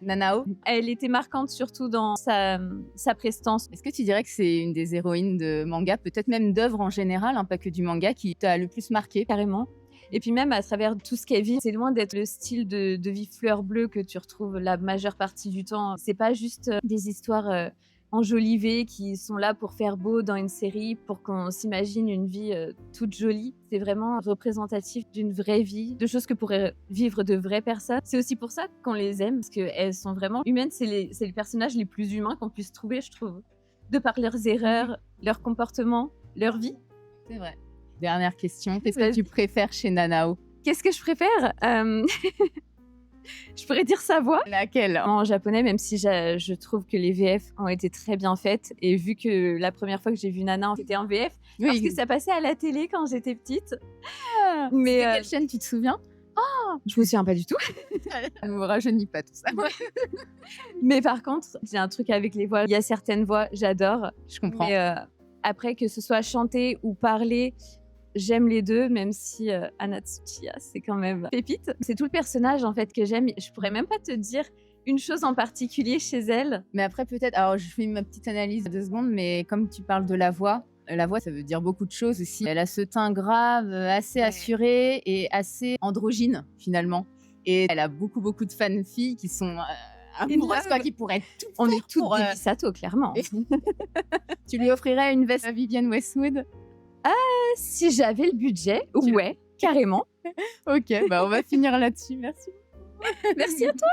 Nanao, Elle était marquante surtout dans sa prestance. est-ce que tu dirais que c'est une des héroïnes de manga, peut-être même d'œuvres en général, hein, pas que du manga, qui t'a le plus marqué? Carrément. Et puis même à travers tout ce qu'elle vit, c'est loin d'être le style de vie fleur bleue que tu retrouves la majeure partie du temps. C'est pas juste des histoires enjolivées qui sont là pour faire beau dans une série, pour qu'on s'imagine une vie toute jolie. C'est vraiment représentatif d'une vraie vie, de choses que pourraient vivre de vraies personnes. C'est aussi pour ça qu'on les aime, parce qu'elles sont vraiment humaines. C'est les personnages les plus humains qu'on puisse trouver, je trouve, de par leurs erreurs, leur comportement, leur vie. C'est vrai. Dernière question, qu'est-ce que Vas-y. tu préfères chez Nanao? Qu'est-ce que je préfère Je pourrais dire sa voix. Laquelle? En japonais, même si je trouve que les VF ont été très bien faites. Et vu que la première fois que j'ai vu Nana, c'était en VF, parce que ça passait à la télé quand j'étais petite. Ah, Mais c'était quelle chaîne, tu te souviens? je me souviens pas du tout. Ça ne me rajeunit pas tout ça. Mais par contre, j'ai un truc avec les voix. Il y a certaines voix, j'adore. Je comprends. Mais après, que ce soit chanter ou parler, j'aime les deux, même si Anatsuchiya, c'est quand même pépite. C'est tout le personnage en fait que j'aime. Je pourrais même pas te dire une chose en particulier chez elle. Mais après, peut-être, alors je fais ma petite analyse de 2 secondes, mais comme tu parles de la voix, ça veut dire beaucoup de choses aussi. Elle a ce teint grave, assez assuré et assez androgyne, finalement. Et elle a beaucoup, beaucoup de fan-filles qui sont amoureuses, quoi, qui pourraient tout On faire est toutes pour, des Misato, clairement. Tu lui offrirais une veste à Vivienne Westwood? Si j'avais le budget, ouais, carrément. Ok, bah on va finir là-dessus. Merci. Merci à toi.